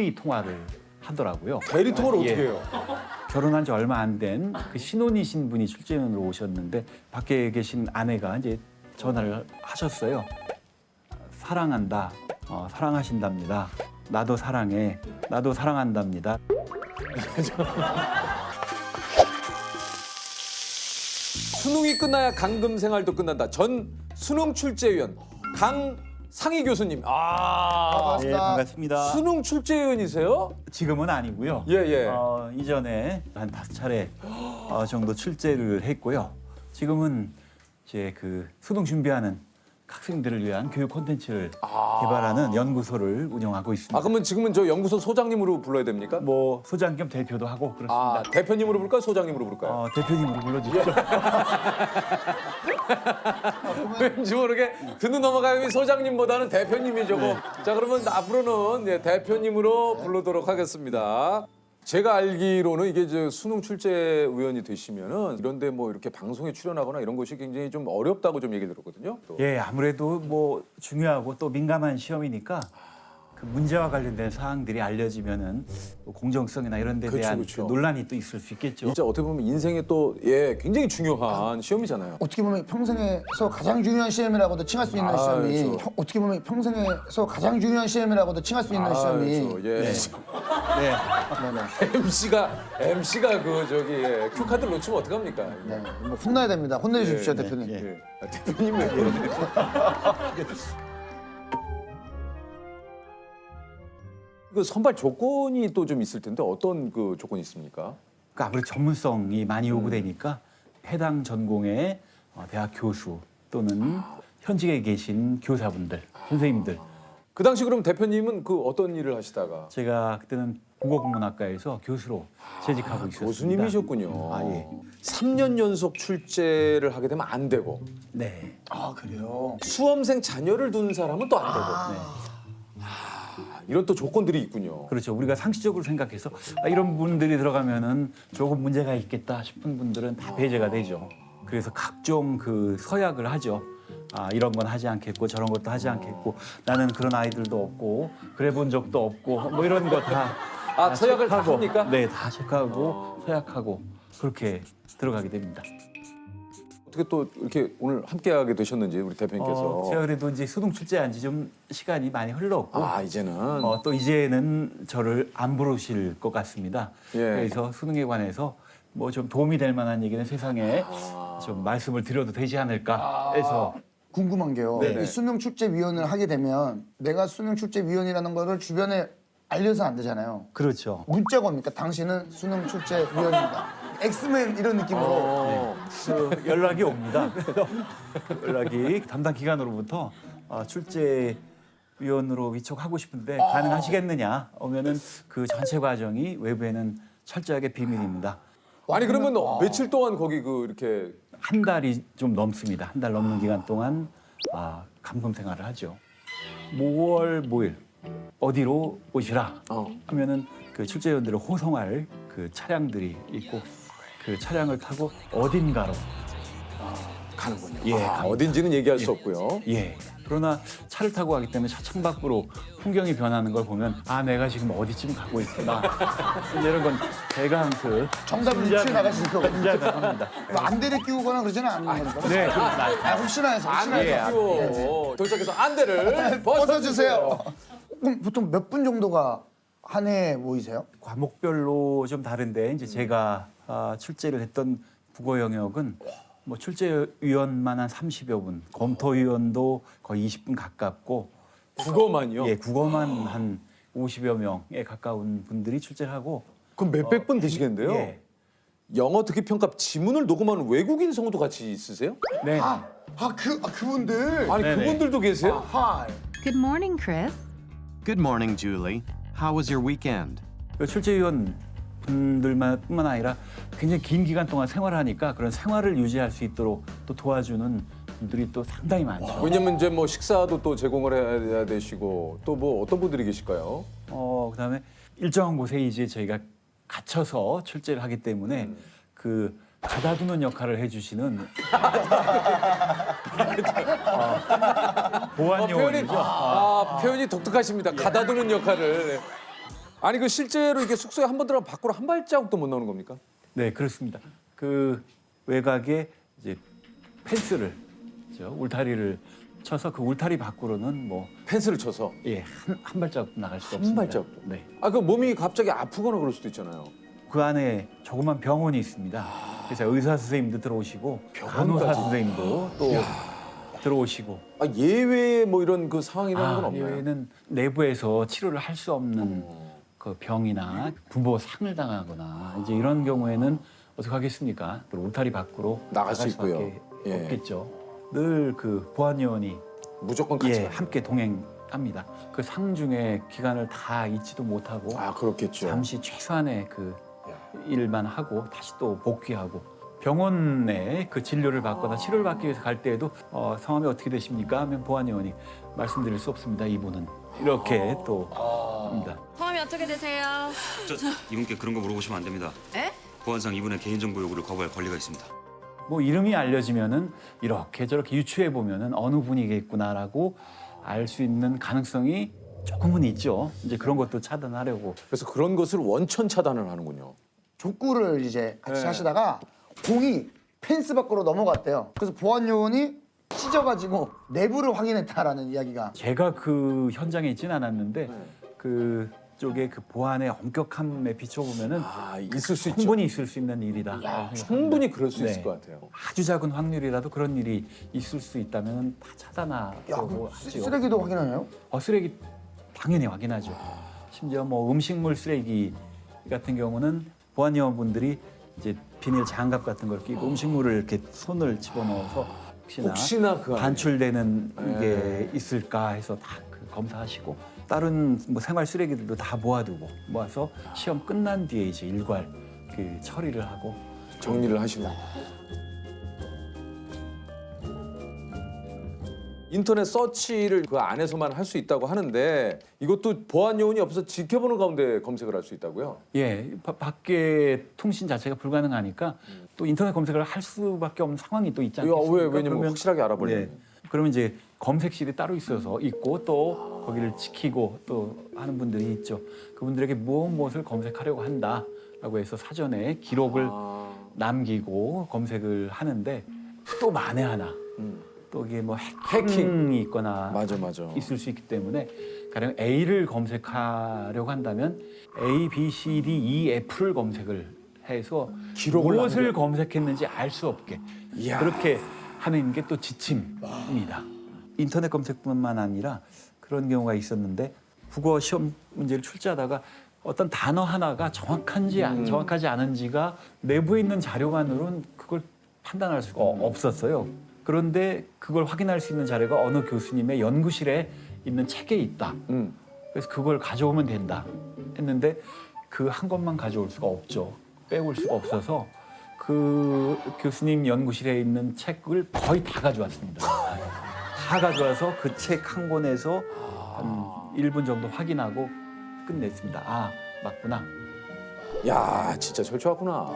대리 통화를 하더라고요. 대리 통화를 예. 어떻게 해요? 결혼한 지 얼마 안 된 그 신혼이신 분이 출제위원으로 오셨는데 밖에 계신 아내가 이제 전화를 하셨어요. 사랑한다, 사랑하신답니다. 나도 사랑해, 나도 사랑한답니다. 수능이 끝나야 강금 생활도 끝난다. 전 수능 출제위원 강상희 교수님. 예, 반갑습니다. 수능 출제위원이세요? 지금은 아니고요. 예, 예. 이전에 한 5차례 정도 출제를 했고요. 지금은 이제 그 수능 준비하는 학생들을 위한 교육 콘텐츠를 개발하는 연구소를 운영하고 있습니다. 그러면 지금은 저 연구소 소장님으로 불러야 됩니까? 뭐 소장 겸 대표도 하고 그렇습니다. 대표님으로 부를까요? 소장님으로 부를까요? 대표님으로 불러주십시오. 왠지 모르게 듣는 넘어가면 소장님보다는 대표님이 조금. 자, 그러면 앞으로는 대표님으로 부르도록 하겠습니다. 제가 알기로는 이게 저 수능 출제위원이 되시면은 이런데 뭐 이렇게 방송에 출연하거나 이런 것이 굉장히 좀 어렵다고 좀 얘기 들었거든요. 또. 예, 아무래도 뭐 중요하고 또 민감한 시험이니까 그 문제와 관련된 사항들이 알려지면은 뭐 공정성이나 이런 데 대한 그 논란이 또 있을 수 있겠죠. 진짜 어떻게 보면 인생에 또 굉장히 중요한 시험이잖아요. 어떻게 보면 평생에서 가장 중요한 시험이라고도 칭할 수 있는 시험이 그렇죠. 어떻게 보면 평생에서 가장 중요한 시험이라고도 칭할 수 있는 시험이 그렇죠. 예. 네네. MC가 그 저기 큐 카드를 놓치면 어떡합니까? 네. 뭐 혼나야 됩니다. 혼내주십시오 대표님. 예. 대표님 왜 그러세요? 그 선발 조건이 또 좀 있을 텐데 어떤 그 조건이 있습니까? 그러니까 아무래도 전문성이 많이 요구되니까 해당 전공의 대학 교수 또는 현직에 계신 교사분들, 선생님들. 그 당시 그럼 대표님은 그 어떤 일을 하시다가? 제가 그때는 국어국문학과에서 교수로 재직하고 있었습니다. 교수님이셨군요. 예. 3년 연속 출제를 하게 되면 안 되고 네. 그래요. 수험생 자녀를 둔 사람은 또 안 되고 네. 이런 또 조건들이 있군요. 그렇죠. 우리가 상식적으로 생각해서 이런 분들이 들어가면은 조금 문제가 있겠다 싶은 분들은 다 배제가 되죠. 그래서 각종 그 서약을 하죠. 이런 건 하지 않겠고 저런 것도 하지 않겠고 나는 그런 아이들도 없고 그래 본 적도 없고 뭐 이런 거 다 서약을 다 체크하고, 합니까? 네, 다 체크하고 서약하고 그렇게 들어가게 됩니다. 어떻게 또 이렇게 오늘 함께하게 되셨는지 우리 대표님께서. 제가 그래도 이제 수능 출제한 지 좀 시간이 많이 흘렀고 이제는 또 이제는 저를 안 부르실 것 같습니다. 예. 그래서 수능에 관해서 뭐 좀 도움이 될 만한 얘기는 세상에 좀 말씀을 드려도 되지 않을까 해서 궁금한 게요. 네네. 이 수능 출제위원을 하게 되면 내가 수능 출제위원이라는 거를 주변에 알려서 안 되잖아요. 그렇죠. 문자가 옵니까? 당신은 수능 출제위원입니다. 엑스맨 이런 느낌으로. 그 연락이 옵니다. 그래서 연락이 담당 기관으로부터 출제위원으로 위촉하고 싶은데 가능하시겠느냐 오면은 그 전체 과정이 외부에는 철저하게 비밀입니다. 아니 그러면 며칠 동안 거기 그 이렇게 한 달이 좀 넘습니다. 한 달 넘는 기간 동안 감금 생활을 하죠. 뭐월 뭐일 어디로 오시라 하면은 그 출제위원들을 호송할 그 차량들이 있고 그 차량을 타고 어딘가로 가는군요. 예, 어딘지는 얘기할 수 없고요. 예. 그러나 차를 타고 가기 때문에 차 창밖으로 풍경이 변하는 걸 보면 내가 지금 어디쯤 가고 있구나. 이런 건 대강 그 정답을 유추해 나가실 거고. 심자가 뭐 안대를 끼우거나 그러지는 않는 거니까. 네, 그렇습니다. 혹시나 해서. 혹시나 안대 해서. 끼고 도착해서 안대를 벗어주세요. 그럼 보통 몇 분 정도가 한 해에 모이세요? 과목별로 좀 다른데 이제 제가 출제를 했던 국어 영역은 뭐 출제위원만 한 30여 분, 검토위원도 거의 20분 가깝고 국어만요? 예, 국어만 한 50여 명에 가까운 분들이 출제를 하고 그럼 몇백 분 되시겠는데요? 예. 영어 듣기 평가 지문을 녹음하는 외국인 성우도 같이 있으세요? 네. 그분들. 아니 네네. 그분들도 계세요? 하이. Good morning, Chris. Good morning, Julie. How was your weekend? 그 출제위원 분들뿐만 아니라 굉장히 긴 기간 동안 생활하니까 그런 생활을 유지할 수 있도록 또 도와주는 분들이 또 상당히 많죠. 왜냐면 이제 뭐 식사도 또 제공을 해야 되시고 또 뭐 어떤 분들이 계실까요? 그다음에 일정한 곳에 이제 저희가 갇혀서 출제를 하기 때문에 그 가다두는 역할을 해주시는 보안 요원이죠. 표현이 독특하십니다. 가다두는 역할을. 아니 그 실제로 이게 숙소에 한 번 들어가면 밖으로 한 발자국도 못 나오는 겁니까? 네, 그렇습니다. 그 외곽에 이제 펜스를 울타리를 쳐서 그 울타리 밖으로는 뭐 펜스를 쳐서. 한 발자국 나갈 수가 한 없습니다. 발자국도? 네. 아 그 몸이 갑자기 아프거나 그럴 수도 있잖아요. 그 안에 조그만 병원이 있습니다. 그래서 의사 선생님도 들어오시고 병원까지? 간호사 선생님도 또 들어오시고 아 예외에 뭐 이런 그 상황이라는 건 없나요? 이외에는 내부에서 치료를 할 수 없는 그 병이나 분보 상을 당하거나 이제 이런 경우에는 어떻게 하겠습니까? 또 울타리 밖으로 나갈 수 있고요. 수밖에 예. 없겠죠. 늘 그 보안요원이 무조건 같이 가요. 함께 동행합니다. 그 상중의 기간을 다 잊지도 못하고 아 그렇겠죠. 잠시 최소한의 그 일만 하고 다시 또 복귀하고 병원에 그 진료를 받거나 치료를 받기 위해서 갈 때에도 성함이 어떻게 되십니까? 하면 보안요원이 말씀드릴 수 없습니다. 이분은 이렇게 또 합니다. 성함이 어떻게 되세요? 이분께 그런 거 물어보시면 안 됩니다. 에? 보안상 이분의 개인정보 요구를 거부할 권리가 있습니다. 뭐 이름이 알려지면은 이렇게 저렇게 유추해 보면은 어느 분이겠구나라고 알 수 있는 가능성이 조금은 있죠. 이제 그런 것도 차단하려고. 그래서 그런 것을 원천 차단을 하는군요. 족구를 이제 같이 네. 하시다가 공이 펜스 밖으로 넘어갔대요. 그래서 보안 요원이 찢어가지고 내부를 확인했다라는 이야기가. 제가 그 현장에 있지는 않았는데 그 쪽에 그 보안의 엄격함에 비춰보면은 아 있을 수 있죠. 충분히 있을 수 있는 일이다. 라고 충분히 그럴 수 네. 있을 것 같아요. 아주 작은 확률이라도 그런 일이 있을 수 있다면 다 야, 차단하려고 그럼 하죠. 쓰레기도 확인하나요? 쓰레기 당연히 확인하죠. 심지어 뭐 음식물 쓰레기 같은 경우는 보안요원분들이 이제 비닐 장갑 같은 걸 끼고 음식물을 이렇게 손을 집어넣어서 혹시나 그 안에. 반출되는 네. 게 있을까 해서 다 검사하시고 다른 뭐 생활 쓰레기들도 다 모아두고 모아서 시험 끝난 뒤에 이제 일괄 그 처리를 하고 정리를 하시고. 인터넷 서치를 그 안에서만 할 수 있다고 하는데 이것도 보안 요원이 없어서 지켜보는 가운데 검색을 할 수 있다고요? 예, 밖에 통신 자체가 불가능하니까 또 인터넷 검색을 할 수밖에 없는 상황이 또 있지 않겠습니까? 왜냐면 그러면 확실하게 알아보려면. 예, 그러면 이제 검색실이 따로 있어서 있고 또 거기를 지키고 또 하는 분들이 있죠. 그분들에게 무엇을 검색하려고 한다라고 해서 사전에 기록을 남기고 검색을 하는데 또 만에 하나 또 이게 뭐 해킹이 있거나 맞아. 있을 수 있기 때문에 가령 A를 검색하려고 한다면 A, B, C, D, E, F를 검색을 해서 기록을 무엇을 남겨. 검색했는지 알 수 없게 이야. 그렇게 하는 게 또 지침입니다. 인터넷 검색뿐만 아니라 그런 경우가 있었는데 국어 시험 문제를 출제하다가 어떤 단어 하나가 정확한지 정확하지 않은지가 내부에 있는 자료만으로는 그걸 판단할 수가 없었어요. 그런데 그걸 확인할 수 있는 자료가 어느 교수님의 연구실에 있는 책에 있다. 그래서 그걸 가져오면 된다 했는데 그 한 것만 가져올 수가 없죠. 빼올 수가 없어서 그 교수님 연구실에 있는 책을 거의 다 가져왔습니다. 다 가져와서 그 책 한 권에서 한 1분 정도 확인하고 끝냈습니다. 아, 맞구나. 야 진짜 철저하구나.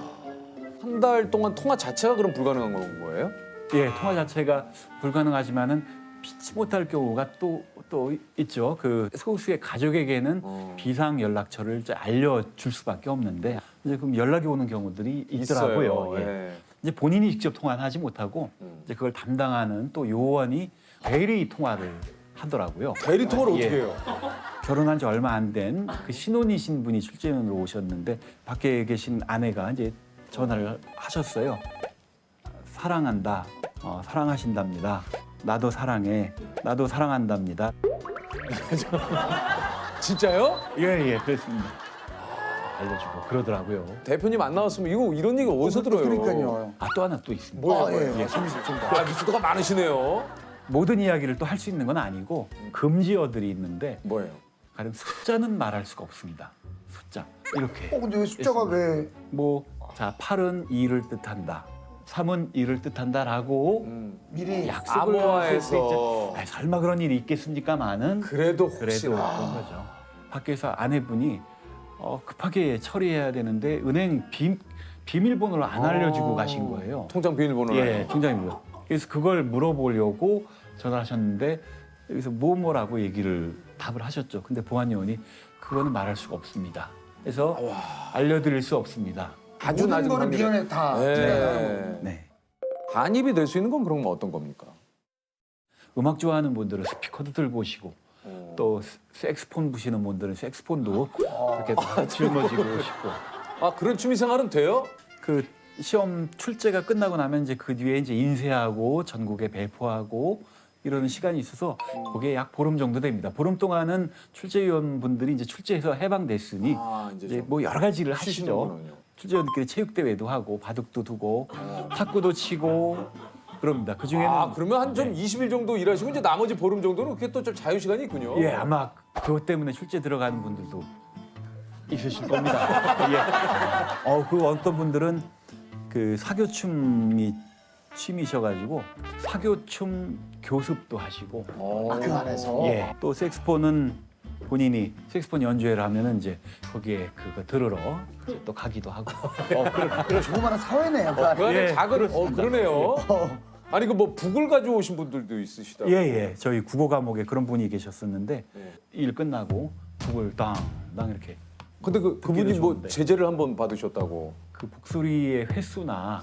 한 달 동안 통화 자체가 그럼 불가능한 거예요? 예, 통화 자체가 불가능하지만은 피치 못할 경우가 또 있죠. 그 소수의 가족에게는 비상 연락처를 이제 알려줄 수밖에 없는데 이제 그럼 연락이 오는 경우들이 있더라고요. 있어요. 예. 예. 이제 본인이 직접 통화는 하지 못하고 이제 그걸 담당하는 또 요원이 대리 통화를 하더라고요. 대리 통화를 예. 어떻게 해요? 결혼한 지 얼마 안 된 그 신혼이신 분이 출제원으로 오셨는데 밖에 계신 아내가 이제 전화를 하셨어요. 사랑한다. 사랑하신답니다. 나도 사랑해. 나도 사랑한답니다. 진짜요? 예, 그랬습니다. 알려주고 그러더라고요. 대표님 안 나왔으면 이런 얘기 어디서 들어요? 그러니까요. 또 하나 또 있습니다. 뭐예요? 예, 재밌습니다. 아 미수도가 많으시네요. 모든 이야기를 또 할 수 있는 건 아니고 금지어들이 있는데 뭐예요? 가령 숫자는 말할 수가 없습니다. 숫자 이렇게. 근데 왜 숫자가 왜 뭐 자 8은 2를 뜻한다. 3은 2를 뜻한다라고 미리 약속을 했을 때 암호화해서. 이제 설마 그런 일이 있겠습니까마는 그래도 그래도 혹시나. 그런 거죠. 밖에서 아내분이 급하게 처리해야 되는데 은행 비밀번호를 안 알려주고 가신 거예요. 통장 비밀번호를. 예, 통장이고요. 그래서 그걸 물어보려고 전화하셨는데 여기서 뭐라고 얘기를 답을 하셨죠. 근데 보안 요원이 그거는 말할 수가 없습니다. 그래서 알려드릴 수 없습니다. 아주 모든 낮은 거는 확률에. 미연에 다 네. 네. 반입이 될 수 있는 건 그럼 어떤 겁니까? 음악 좋아하는 분들은 스피커도 들고 오시고 또 색스폰 부시는 분들은 색스폰도 이렇게 다 짊어지고 오시고 아 그런 취미 생활은 돼요? 그 시험 출제가 끝나고 나면 이제 그 뒤에 이제 인쇄하고 전국에 배포하고 이러는 시간이 있어서 그게 약 보름 정도 됩니다. 보름 동안은 출제위원분들이 이제 출제해서 해방됐으니 이제 이제 좀 뭐 여러 가지를 하시죠. 쉬시는군요. 출제위원들끼리 체육대회도 하고 바둑도 두고 탁구도 치고 그럽니다. 그 중에는 아 그러면 한 좀 20일 정도 일하시고 이제 나머지 보름 정도는 그게 또 좀 자유 시간이 있군요. 예 아마 그것 때문에 출제 들어가는 분들도 있으실 겁니다. 예. 그 어떤 분들은 그 사교춤이 취미셔가지고 사교춤 교습도 하시고 그 안에서 예. 또 색스폰은 본인이 색스폰 연주회를 하면은 이제 거기에 그거 들으러 또 가기도 하고. 조그마한 사회네요. 그 안에. 그 안에 예, 작은 그렇습니다. 그러네요. 아니 그 뭐 북을 가져오신 분들도 있으시다고. 예. 저희 국어 과목에 그런 분이 계셨었는데 예. 일 끝나고 북을 땅 이렇게 근데 그분이 듣기는 뭐 좋은데. 제재를 한번 받으셨다고. 그 목소리의 횟수나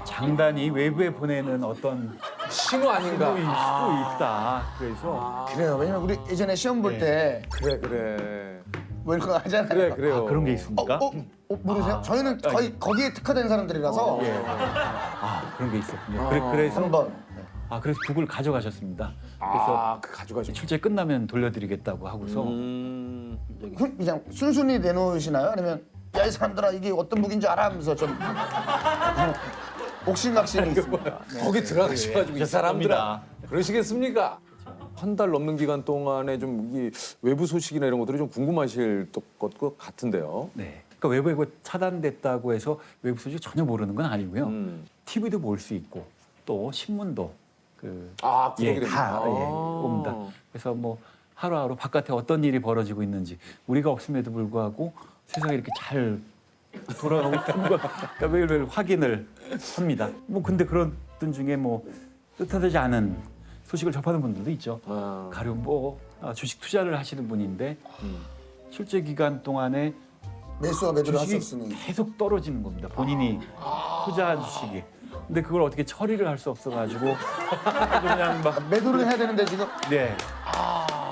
장단이 외부에 보내는 어떤 신호 아닌가? 신호일 수도 있다. 그래서 그래요. 왜냐면 우리 예전에 시험 볼 때 그래. 뭐 이런 거 하잖아요. 그래요. 그런 게 있습니까? 모르세요? 저희는 거의 거기에 특화된 사람들이라서 예. 그런 게 있었군요. 그래서 한번 그래서 북을 가져가셨습니다. 그래서 그 가져가신. 출제 끝나면 돌려드리겠다고 하고서 그냥 순순히 내놓으시나요? 아니면 야 이 사람들아 이게 어떤 무기인지 알아? 하면서 좀 옥신각신이 있습니다. 거기 들어가셔가지고 이 사람들아 겁니다. 그러시겠습니까? 한 달 넘는 기간 동안에 좀 이 외부 소식이나 이런 것들이 좀 궁금하실 것 같은데요. 네. 그러니까 외부에 그 차단됐다고 해서 외부 소식 전혀 모르는 건 아니고요. TV도 볼 수 있고 또 신문도 구독이 다 됩니다. 옵니다. 그래서 뭐 하루하루 바깥에 어떤 일이 벌어지고 있는지 우리가 없음에도 불구하고 세상이 이렇게 잘 돌아가고 있다는 걸 그러니까 매일매일 확인을 합니다. 뭐 근데 그런 분 중에 뭐 뜻하지 않은 소식을 접하는 분들도 있죠. 가령 뭐 주식 투자를 하시는 분인데 출제 기간 동안에 매수와 매도를 할 수 주식이 없으니 계속 떨어지는 겁니다. 본인이 투자한 주식이. 근데 그걸 어떻게 처리를 할 수 없어가지고 그냥 막 매도를 해야 되는데 지금 네.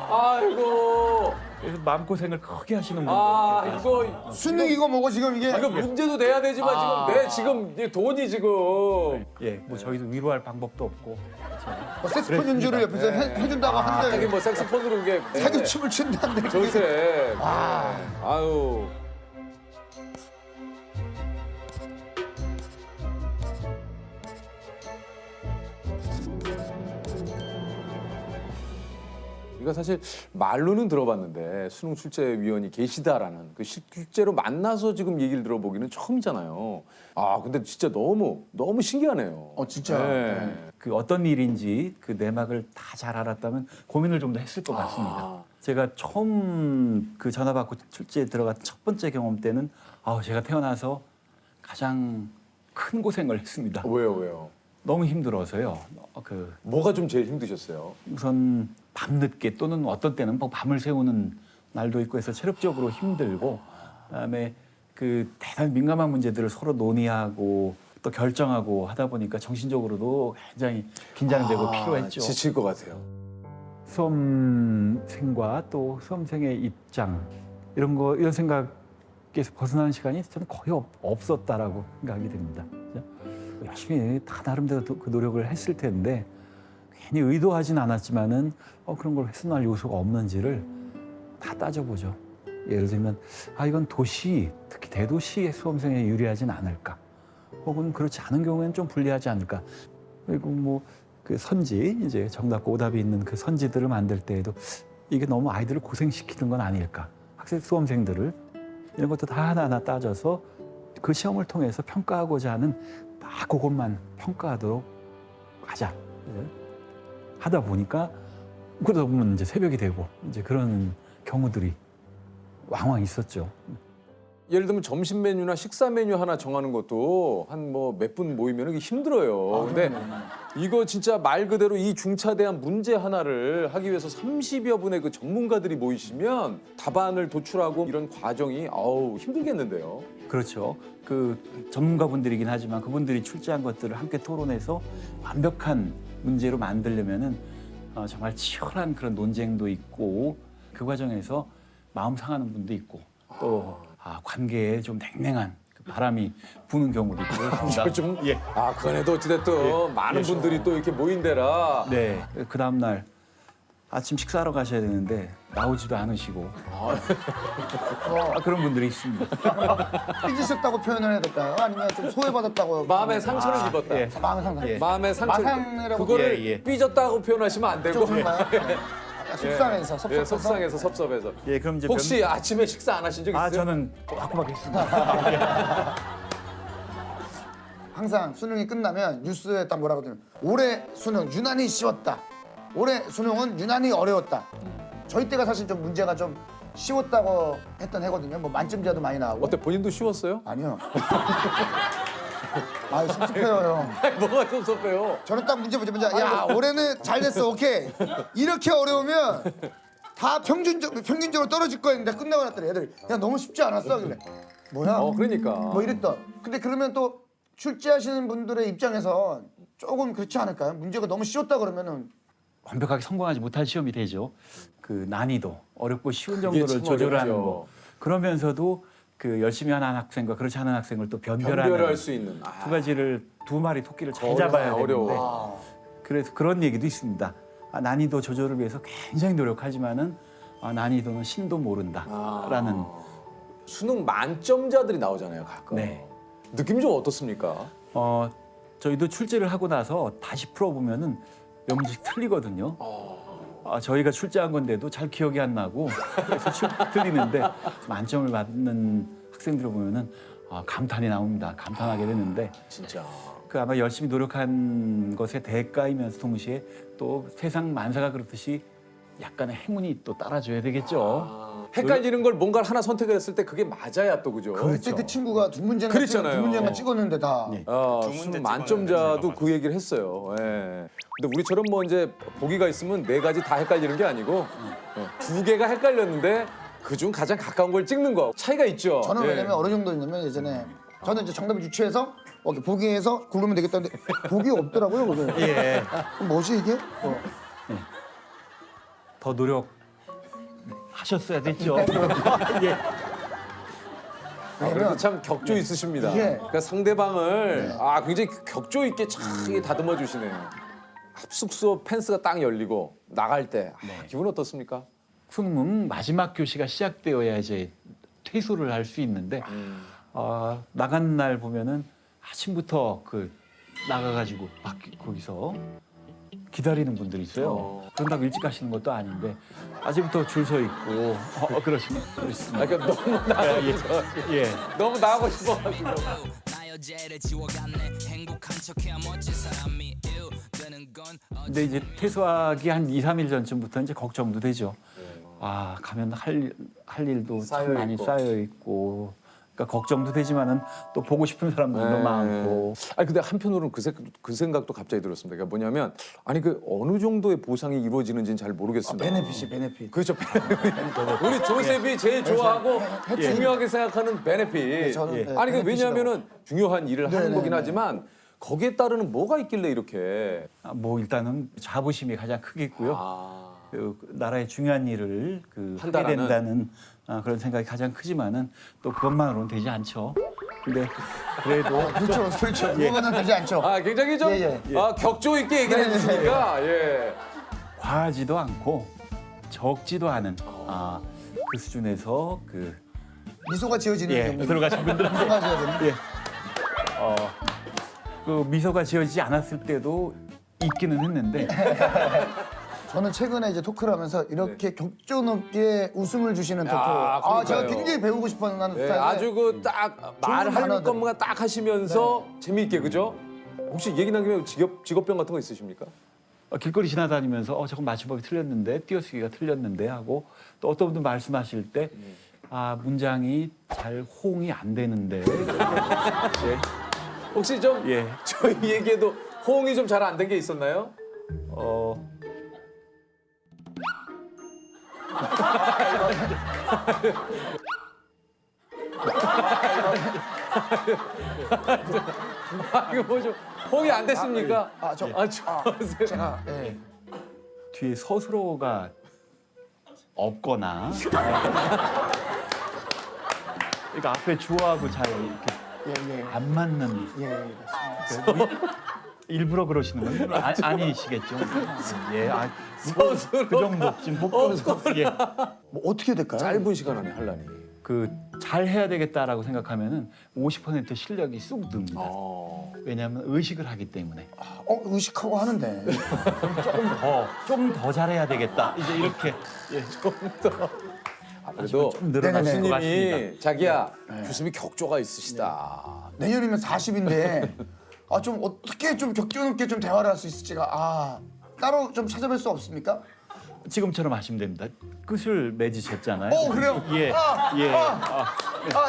아이고, 그래서 마음고생을 크게 하시는 분들. 이거 수능이고 뭐고 지금 이게 이거 문제도 내야 되지만 지금 내 지금 이 돈이 지금 예, 뭐 저희도 위로할 방법도 없고. 뭐 색스폰 연주를 옆에서 해준다고 하긴 하는데 뭐 색소폰으로 이게 사교춤을 춘다는데 그게 조세. 아유. 우리가 사실 말로는 들어봤는데 수능 출제위원이 계시다라는 그 실제로 만나서 지금 얘기를 들어보기는 처음이잖아요. 근데 진짜 너무 신기하네요. 진짜. 네. 그 어떤 일인지 그 내막을 다 잘 알았다면 고민을 좀 더 했을 것 같습니다. 제가 처음 그 전화 받고 출제에 들어간 첫 번째 경험 때는 제가 태어나서 가장 큰 고생을 했습니다. 왜요? 너무 힘들어서요. 뭐가 좀 제일 힘드셨어요? 우선 밤늦게 또는 어떤 때는 뭐 밤을 새우는 날도 있고 해서 체력적으로 힘들고 그다음에 그 대단히 민감한 문제들을 서로 논의하고 또 결정하고 하다 보니까 정신적으로도 굉장히 긴장되고 피로했죠. 지칠 것 같아요. 수험생과 또 수험생의 입장 이런 생각에서 벗어나는 시간이 저는 거의 없었다라고 생각이 됩니다. 열심히 다 나름대로 그 노력을 했을 텐데 괜히 의도하진 않았지만은 그런 걸 훼손할 요소가 없는지를 다 따져보죠. 예를 들면 이건 도시, 특히 대도시의 수험생에 유리하진 않을까, 혹은 그렇지 않은 경우에는 좀 불리하지 않을까. 그리고 뭐 그 선지, 이제 정답과 오답이 있는 그 선지들을 만들 때에도 이게 너무 아이들을 고생시키는 건 아닐까. 학생 수험생들을 이런 것도 다 하나하나 따져서 그 시험을 통해서 평가하고자 하는 딱 그것만 평가하도록 하자. 하다 보니까 그러다 보면 이제 새벽이 되고 이제 그런 경우들이 왕왕 있었죠. 예를 들면 점심 메뉴나 식사 메뉴 하나 정하는 것도 한 뭐 몇 분 모이면 이게 힘들어요. 근데 이거 진짜 말 그대로 이 중차대한 문제 하나를 하기 위해서 30여 분의 그 전문가들이 모이시면 답안을 도출하고 이런 과정이 아우 힘들겠는데요. 그렇죠. 그 전문가분들이긴 하지만 그분들이 출제한 것들을 함께 토론해서 완벽한 문제로 만들려면은 정말 치열한 그런 논쟁도 있고 그 과정에서 마음 상하는 분도 있고 또 관계에 좀 냉랭한 그 바람이 부는 경우도 있고 그렇습니다. 좀 그간에도 어찌됐든 많은 분들이 또 이렇게 모인 데라 네. 그 다음 날 아침 식사하러 가셔야 되는데 나오지도 않으시고 그런 분들이 있습니다. 삐지셨다고 표현을 해야 될까요? 아니면 좀 소외받았다고? 마음에 상처를 입었다. 예. 마음의 상상. 예. 마음에 상처를 마상이라고 그거를 예, 예. 삐졌다고 표현하시면 안 되고 그런가요? 속상해서 예, 섭섭해서. 속상해서 섭섭해서. 예, 그럼 이제 혹시 아침에 식사 안 하신 적 있어요? 저는 꼬박꼬박 했습니다. 항상 수능이 끝나면 뉴스에 딱 뭐라고 하냐면 올해 수능 유난히 쉬웠다. 올해 수능은 유난히 어려웠다. 저희 때가 사실 좀 문제가 좀 쉬웠다고 했던 해거든요. 뭐 만점자도 많이 나오고. 어때 본인도 쉬웠어요? 아니요. 아 섭섭해요 형. 뭐가 섭섭해요? 저는 딱 문제 야 올해는 잘 됐어 오케이. 이렇게 어려우면 다 평균적으로 떨어질 거야. 근데 끝나고 났더니 애들이 야 너무 쉽지 않았어. 그래. 뭐야? 그러니까. 뭐 이랬던. 근데 그러면 또 출제하시는 분들의 입장에서 조금 그렇지 않을까요? 문제가 너무 쉬웠다 그러면은 완벽하게 성공하지 못할 시험이 되죠. 그 난이도 어렵고 쉬운 그게 정도를 참 조절하는 어렵죠. 거. 그러면서도 그 열심히 하는 학생과 그렇지 않은 학생을 또 변별하는 변별할 수 있는. 두 가지를 두 마리 토끼를 잘 어려워, 잡아야 어려워. 되는데 그래서 그런 얘기도 있습니다. 난이도 조절을 위해서 굉장히 노력하지만은 난이도는 신도 모른다라는 수능 만점자들이 나오잖아요 가끔. 네. 느낌이 좀 어떻습니까? 저희도 출제를 하고 나서 다시 풀어보면은 몇 문제씩 틀리거든요. 저희가 출제한 건데도 잘 기억이 안 나고 그래서 틀리는데 만점을 받는 학생들을 보면은 감탄이 나옵니다. 감탄하게 되는데 진짜. 그 아마 열심히 노력한 것의 대가이면서 동시에 또 세상 만사가 그렇듯이 약간의 행운이 또 따라줘야 되겠죠. 헷갈리는 걸 뭔가를 하나 선택했을 때 그게 맞아야 또 그죠? 그때 그 친구가 두 문제만 그랬잖아요. 두 문제만 찍었는데 다. 네. 수능 만점자도 그 얘기를 했어요. 예. 근데 우리처럼 뭐 이제 보기가 있으면 네 가지 다 헷갈리는 게 아니고 두 개가 헷갈렸는데 그중 가장 가까운 걸 찍는 거 차이가 있죠. 저는 예. 왜냐면 어느 정도 있냐면 예전에 저는 이제 정답을 유추해서 보기에서 고르면 되겠다는데 보기 없더라고요. 그게. 예. 그럼 뭐지 이게? 더 노력하셨어야 됐죠. 예. 그래도 참 격조 있으십니다. 예. 그러니까 상대방을 굉장히 격조 있게 참 다듬어 주시네요. 합숙소 펜스가 딱 열리고 나갈 때 기분 어떻습니까? 수능 마지막 교시가 시작되어야 이제 퇴소를 할 수 있는데 나간 날 보면은 아침부터 그 나가가지고 거기서 기다리는 분들이 있어요. 그런다고 일찍 가시는 것도 아닌데 아침부터 줄 서 있고 그러시면 그렇습니다. 그러니까 너무 나가고 싶어. 예. 너무 나가고 싶어가지고. 나 여자를 지워갔네 행복한 척해야 멋진 사람이 되는 건 근데 이제 퇴소하기 한 2, 3일 전쯤부터 이제 걱정도 되죠. 가면 할 일도 쌓여 참 많이 있고. 쌓여 있고. 그러니까 걱정도 되지만은 또 보고 싶은 사람들도 네. 많고. 아니 근데 한편으로는 그 생각도 갑자기 들었습니다. 그러니까 뭐냐면 그 어느 정도의 보상이 이루어지는지는 잘 모르겠습니다. 베네핏. 그렇죠. 우리 조셉이 제일 좋아하고 중요하게 생각하는 베네핏. 네, 저는, 네, 아니 그 베네핏이라고. 왜냐하면은 중요한 일을 하는 네, 거긴 네, 하지만 거기에 따르는 뭐가 있길래 이렇게 뭐 일단은 자부심이 가장 크겠고요. 그 나라의 중요한 일을 하게 한다라는. 된다는 그런 생각이 가장 크지만은 또 그것만으로는 되지 않죠. 근데 그래도 그렇죠. 그거는 되지 않죠. 굉장히 좀 예. 격조 있게 얘기를 해주시니까 예. 과하지도 않고 적지도 않은 그 수준에서 미소가 지어지는 경우. 들어가신 분들은 미소가 지어지는. 그 미소가 지어지지 않았을 때도 있기는 했는데 저는 최근에 이제 토크를 하면서 이렇게 격조 높게 웃음을 주시는 토크. 그러니까요. 제가 굉장히 배우고 싶어하는 예, 스타일. 아주 그 딱 말할 단어들. 것만 딱 하시면서 재미있게 그죠? 혹시 얘기 나기면 직업병 같은 거 있으십니까? 길거리 지나다니면서 저건 맞춤법이 틀렸는데 띄어쓰기가 틀렸는데 하고 또 어떤 분들 말씀하실 때 문장이 잘 호응이 안 되는데. 예. 혹시 좀 예. 저희에게도 호응이 좀 잘 안 된 게 있었나요? 이거 뭐 좀 호응이 안 됐습니까? 제가 뒤에 서술어가 없거나. 그러니까 앞에 주어하고 잘 이렇게 안 맞는. 일부러 그러시는 건 아니시겠죠? 예, 그 정도 지금 목표는 예. 뭐 어떻게 될까요? 짧은 시간 안에 하려니. 잘 해야 되겠다라고 생각하면은 50% 실력이 쑥 듭니다. 왜냐하면 의식을 하기 때문에 의식하고 하는데 좀 더 잘해야 되겠다. 이제 이렇게 그래도 좀 늘어날 것 교수님이 같습니다. 자기야 교수님이 격조가 있으시다. 내년이면 40인데 좀 어떻게 좀 격조 높게 좀 대화를 할 수 있을지가 따로 좀 찾아뵐 수 없습니까? 지금처럼 하시면 됩니다. 끝을 맺으셨잖아요. 그래요? 예, 예.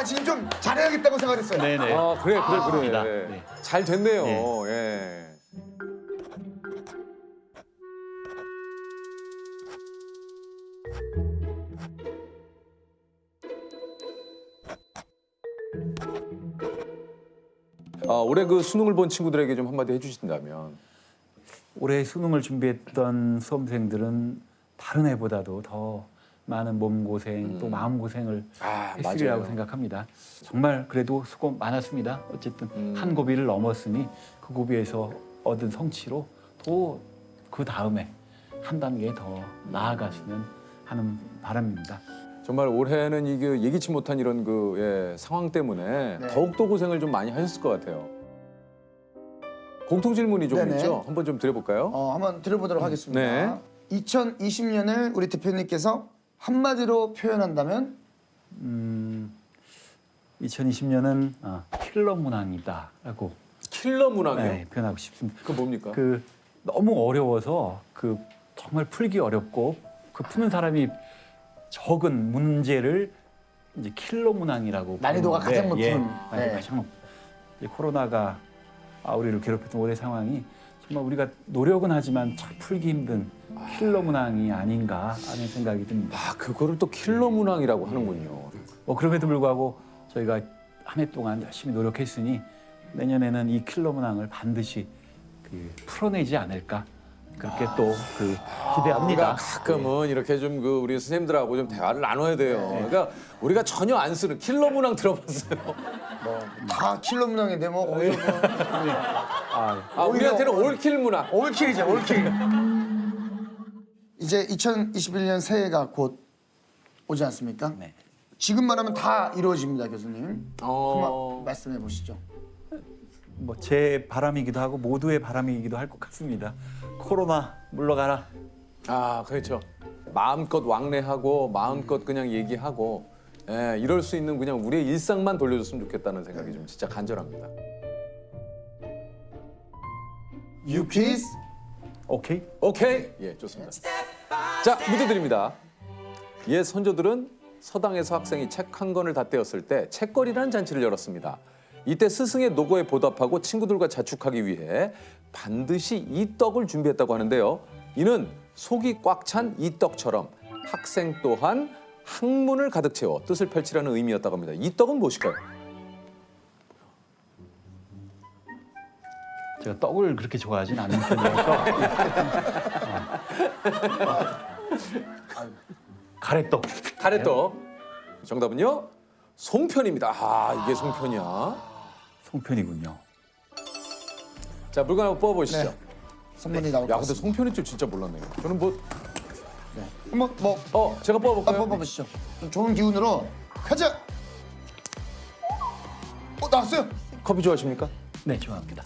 지금 좀 잘해야겠다고 생각했어요. 네네. 그래. 맞습니다. 네. 잘 됐네요. 예. 예. 올해 그 수능을 본 친구들에게 좀 한마디 해주신다면. 올해 수능을 준비했던 수험생들은 다른 해보다도 더 많은 몸고생 또 마음고생을 했으리라고 맞아요. 생각합니다. 정말 그래도 수고 많았습니다. 어쨌든 한 고비를 넘었으니 그 고비에서 얻은 성취로 또 그 다음에 한 단계 더 나아갔으면 하는 바람입니다. 정말 올해는 이게 예기치 못한 이런 상황 때문에 더욱더 고생을 좀 많이 하셨을 것 같아요. 공통 질문이 조금 네네. 있죠? 한번 좀 드려볼까요? 한번 들어보도록 하겠습니다. 네. 2020년을 우리 대표님께서 한마디로 표현한다면 2020년은 킬러 문항이다라고 킬러 문항이요? 표현하고 싶습니다. 그건 뭡니까? 너무 어려워서 정말 풀기 어렵고 푸는 사람이 적은 문제를 이제 킬러 문항이라고 난이도가 부르는데, 가장 높은. 난이도가 네. 가장 높은. 이제 코로나가 우리를 괴롭혔던 올해 상황이 정말 우리가 노력은 하지만 참 풀기 힘든 킬러 문항이 아닌가 하는 생각이 듭니다. 그거를 또 킬러 문항이라고 하는군요. 그럼에도 불구하고 저희가 한 해 동안 열심히 노력했으니 내년에는 이 킬러 문항을 반드시 풀어내지 않을까 그렇게 또 기대합니다. 우리가 가끔은 이렇게 좀 우리 선생님들하고 좀 대화를 나눠야 돼요. 그러니까 우리가 전혀 안 쓰는 킬러 문항 들어봤어요. 다 킬러 문항인데 뭐 어디서 우리한테는 올킬 문항. 올킬이죠, 올킬. 이제 2021년 새해가 곧 오지 않습니까? 네. 지금 말하면 다 이루어집니다, 교수님. 어. 한번 말씀해 보시죠. 제 바람이기도 하고 모두의 바람이기도 할 것 같습니다. 코로나 물러가라. 그렇죠. 마음껏 왕래하고 마음껏 그냥 얘기하고 이럴 수 있는 그냥 우리의 일상만 돌려줬으면 좋겠다는 생각이 좀 진짜 간절합니다. You please. 오케이? 오케이? 예, 좋습니다. 자, 문제 드립니다. 옛 선조들은 서당에서 학생이 책 한 권을 다 떼었을 때 책거리라는 잔치를 열었습니다. 이때 스승의 노고에 보답하고 친구들과 자축하기 위해 반드시 이 떡을 준비했다고 하는데요. 이는 속이 꽉 찬 이 떡처럼 학생 또한 학문을 가득 채워 뜻을 펼치라는 의미였다고 합니다. 이 떡은 무엇일까요? 제가 떡을 그렇게 좋아하진 않는 편이라서 가래떡. 가래떡. 정답은요? 송편입니다. 이게 송편이야. 송편이군요. 자, 물건 한번 뽑아보시죠. 네. 선물이 나올 것 야, 근데 같습니다. 송편일 줄 진짜 몰랐네요. 저는 한번 제가 뽑아볼까요? 뽑아보시죠. 좀 좋은 기운으로 가자. 나왔어요. 커피 좋아하십니까? 네, 좋아합니다.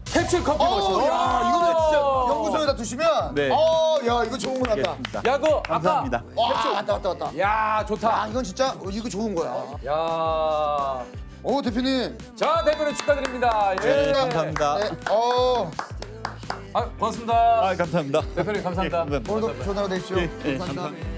캡슐 커피 마시고. 야, 이거는 진짜 연구소에다 두시면. 네. 야, 이거 좋은 거 났다. 알겠습니다. 야, 그거 감사합니다. 와, 왔다. 야, 좋다. 이건 진짜 이거 좋은 거야. 야. 대표님. 자, 대표님 축하드립니다. 예. 감사합니다. 네. 고맙습니다. 감사합니다. 대표님 감사합니다. 예, 감사합니다. 오늘도 좋은 하루 되십시오. 예, 감사합니다. 감사합니다.